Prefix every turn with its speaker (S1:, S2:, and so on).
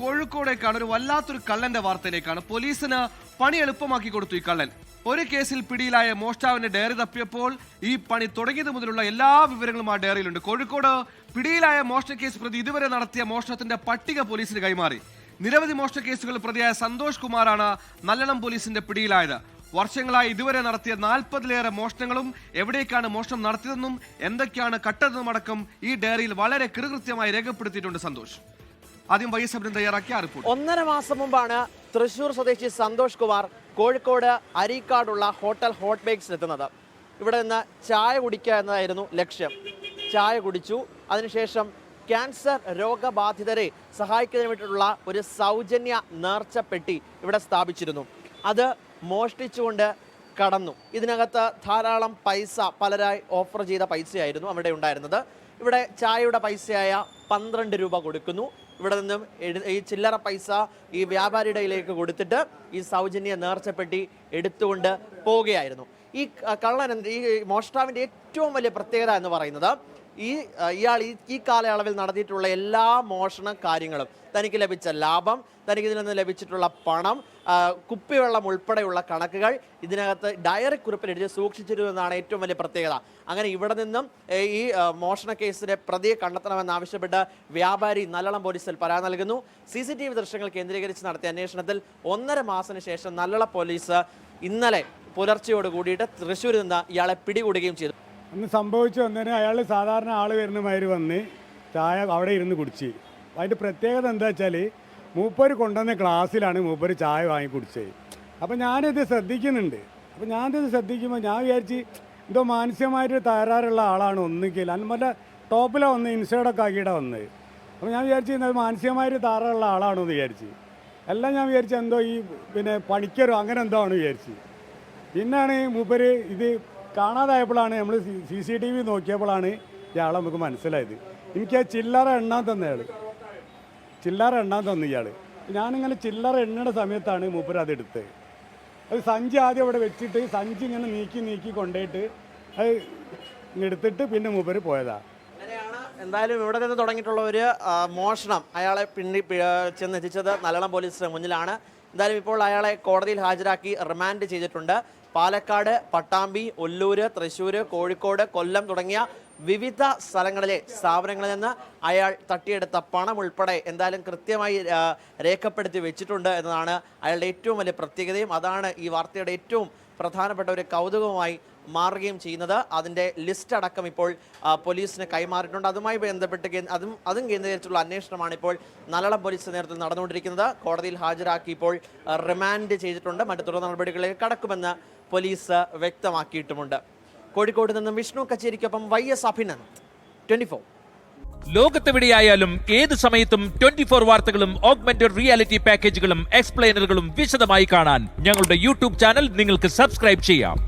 S1: കോഴിക്കോടേക്കാണ്. ഒരു വല്ലാത്തൊരു കള്ളന്റെ വാർത്തയിലേക്കാണ്. പോലീസിന് പണി എളുപ്പമാക്കി കൊടുത്തു ഈ കള്ളൻ. ഒരു കേസിൽ പിടിയിലായ മോഷ്ടാവിന്റെ ഡയറി തപ്പിയപ്പോൾ ഈ പണി തുടങ്ങിയത് മുതലുള്ള എല്ലാ വിവരങ്ങളും ആ ഡയറിയിലുണ്ട്. കോഴിക്കോട് പിടിയിലായ മോഷണ കേസ് പ്രതി ഇതുവരെ നടത്തിയ മോഷണത്തിന്റെ പട്ടിക പോലീസിന് കൈമാറി. നിരവധി മോഷണ കേസുകളിൽ പ്രതിയായ സന്തോഷ് കുമാറാണ് നല്ലളം പോലീസിന്റെ പിടിയിലായത്. വർഷങ്ങളായി ഇതുവരെ നടത്തിയ 40-ലേറെ മോഷണങ്ങളും എവിടേക്കാണ് മോഷണം നടത്തിയതെന്നും എന്തൊക്കെയാണ് കട്ടതെന്നുമടക്കം ഈ ഡയറിയിൽ വളരെ കൃത്യമായി രേഖപ്പെടുത്തിയിട്ടുണ്ട് സന്തോഷ്. ആദ്യം വൈ എസ് അബ്ദുൽ തയ്യാറാക്കിയ റിപ്പോർട്ട്.
S2: 1.5 മാസം മുമ്പാണ് തൃശൂർ സ്വദേശി സന്തോഷ് കുമാർ കോഴിക്കോട് അരീക്കാടുള്ള ഹോട്ടൽ ഹോട്ട് ബേക്സിൽ എത്തുന്നത്. ഇവിടെ നിന്ന് ചായ കുടിക്കുക എന്നതായിരുന്നു ലക്ഷ്യം. ചായ കുടിച്ചു. അതിനുശേഷം ക്യാൻസർ രോഗബാധിതരെ സഹായിക്കുന്നതിന് വേണ്ടിയിട്ടുള്ള ഒരു സൗജന്യ നേർച്ച പെട്ടി ഇവിടെ സ്ഥാപിച്ചിരുന്നു. അത് മോഷ്ടിച്ചുകൊണ്ട് കടന്നു. ഇതിനകത്ത് ധാരാളം പൈസ പലരായി ഓഫർ ചെയ്ത പൈസയായിരുന്നു അവിടെ ഉണ്ടായിരുന്നത്. ഇവിടെ ചായയുടെ പൈസയായ 12 രൂപ കൊടുക്കുന്നു. ഇവിടെ നിന്നും ഈ ചില്ലറ പൈസ ഈ വ്യാപാരിയുടെ കയ്യിലേക്ക് കൊടുത്തിട്ട് ഈ സൗജന്യ നേർച്ചപ്പെട്ടി എടുത്തുകൊണ്ട് പോവുകയായിരുന്നു. ഈ കള്ളൻ, ഈ മോഷ്ടാവിൻ്റെ ഏറ്റവും വലിയ പ്രത്യേകത എന്ന് പറയുന്നത് ഇയാൾ ഈ കാലയളവിൽ നടത്തിയിട്ടുള്ള എല്ലാ മോഷണ കാര്യങ്ങളും, തനിക്ക് ലഭിച്ച ലാഭം, തനിക്ക് ഇതിൽ നിന്ന് ലഭിച്ചിട്ടുള്ള പണം, കുപ്പിവെള്ളം ഉൾപ്പെടെയുള്ള കണക്കുകൾ ഇതിനകത്ത് ഡയറി കുറിപ്പിൽ എഴുതി സൂക്ഷിച്ചിരുന്നതാണ് ഏറ്റവും വലിയ പ്രത്യേകത. അങ്ങനെ ഇവിടെ നിന്നും ഈ മോഷണ കേസിലെ പ്രതിയെ കണ്ടെത്തണമെന്നാവശ്യപ്പെട്ട് വ്യാപാരി നല്ലളം പോലീസിൽ പരാതി നൽകുന്നു. CCTV ദൃശ്യങ്ങൾ കേന്ദ്രീകരിച്ച് നടത്തിയ അന്വേഷണത്തിൽ 1.5 മാസത്തിന് ശേഷം നല്ലളം പോലീസ് ഇന്നലെ പുലർച്ചയോട് കൂടിയിട്ട് തൃശ്ശൂരിൽ നിന്ന് ഇയാളെ പിടികൂടുകയും ചെയ്തു.
S3: അന്ന് സംഭവിച്ചു വന്നതിന് അയാൾ സാധാരണ ആൾ വരുന്ന മാതിരി വന്ന് ചായ അവിടെ ഇരുന്ന് കുടിച്ച്. അതിൻ്റെ പ്രത്യേകത എന്താ വെച്ചാൽ മൂപ്പര് കൊണ്ടുവന്ന ക്ലാസ്സിലാണ് മൂപ്പര് ചായ വാങ്ങി കുടിച്ചത്. അപ്പോൾ ഞാനിത് ശ്രദ്ധിക്കുന്നുണ്ട്. അപ്പോൾ ഞാനിത് ശ്രദ്ധിക്കുമ്പോൾ ഞാൻ വിചാരിച്ച് എന്തോ മാനസികമായിട്ട് തകരാറുള്ള ആളാണ് ഒന്നിക്കില്ല. അന്ന് ടോപ്പിലാണ് വന്ന് ഇൻസൈഡൊക്കെ ആക്കിയിട്ടാണ് വന്നത്. അപ്പോൾ ഞാൻ വിചാരിച്ച് ഇത് മാനസികമായിട്ട് തകരാറുള്ള ആളാണോ എന്ന് വിചാരിച്ച്. എല്ലാം ഞാൻ വിചാരിച്ച് എന്തോ ഈ പണിക്കരോ അങ്ങനെ എന്തോ ആണ് വിചാരിച്ച്. പിന്നാണ് മൂപ്പര് ഇത് കാണാതായപ്പോഴാണ് നമ്മൾ CCTV നോക്കിയപ്പോഴാണ് ഇയാളെ നമുക്ക് മനസ്സിലായത്. എനിക്ക് ആ ചില്ലറ എണ്ണാൻ തന്നയാൾ, ചില്ലറ എണ്ണാൻ തന്നു ഇയാൾ. ഞാനിങ്ങനെ ചില്ലറ എണ്ണയുടെ സമയത്താണ് മൂപ്പര് അതെടുത്തത്. അത് സഞ്ചി ആദ്യം അവിടെ വെച്ചിട്ട് സഞ്ചി ഇങ്ങനെ നീക്കി കൊണ്ടുപോയിട്ട് അത് എടുത്തിട്ട് പിന്നെ മൂപ്പര് പോയതാണ്.
S2: അങ്ങനെയാണ് എന്തായാലും ഇവിടെ നിന്ന് തുടങ്ങിയിട്ടുള്ള ഒരു മോഷണം അയാളെ ചെന്നെത്തിച്ചത് നല്ലളം പോലീസിന് മുന്നിലാണ്. എന്തായാലും ഇപ്പോൾ അയാളെ കോടതിയിൽ ഹാജരാക്കി റിമാൻഡ് ചെയ്തിട്ടുണ്ട്. പാലക്കാട്, പട്ടാമ്പി, ഒല്ലൂര്, തൃശ്ശൂർ, കോഴിക്കോട്, കൊല്ലം തുടങ്ങിയ വിവിധ സ്ഥലങ്ങളിലെ സ്ഥാപനങ്ങളിൽ നിന്ന് അയാൾ തട്ടിയെടുത്ത പണം ഉൾപ്പെടെ എന്തായാലും കൃത്യമായി രേഖപ്പെടുത്തി വെച്ചിട്ടുണ്ട് എന്നതാണ് അയാളുടെ ഏറ്റവും വലിയ പ്രത്യേകതയും. അതാണ് ഈ വാർത്തയുടെ ഏറ്റവും പ്രധാനപ്പെട്ട ഒരു കൗതുകമായി മാറുകയും ചെയ്യുന്നത്. അതിൻ്റെ ലിസ്റ്റ് അടക്കം ഇപ്പോൾ പോലീസിന് കൈമാറിയിട്ടുണ്ട്. അതുമായി ബന്ധപ്പെട്ട് അതും കേന്ദ്രീകരിച്ചുള്ള അന്വേഷണമാണ് ഇപ്പോൾ നല്ലളം പോലീസ് നേതൃത്വത്തിൽ നടന്നുകൊണ്ടിരിക്കുന്നത്. കോടതിയിൽ ഹാജരാക്കി ഇപ്പോൾ റിമാൻഡ് ചെയ്തിട്ടുണ്ട്. മറ്റു തുടർ നടപടികളിലേക്ക് കടക്കുമെന്ന് പോലീസ് വ്യക്തമാക്കിയിട്ടുമുണ്ട്. കോഴിക്കോട് നിന്നും വിഷ്ണു കച്ചേരിക്കൊപ്പം YS അഭിനന്ദ്, 24.
S4: ലോകത്തെവിടെയായാലും ഏത് സമയത്തും 24 വാർത്തകളും ഓഗ്മെന്റഡ് റിയാലിറ്റി പാക്കേജുകളും എക്സ്പ്ലെയിനറുകളും വിശദമായി കാണാൻ ഞങ്ങളുടെ YouTube ചാനൽ നിങ്ങൾക്ക് സബ്സ്ക്രൈബ് ചെയ്യാം.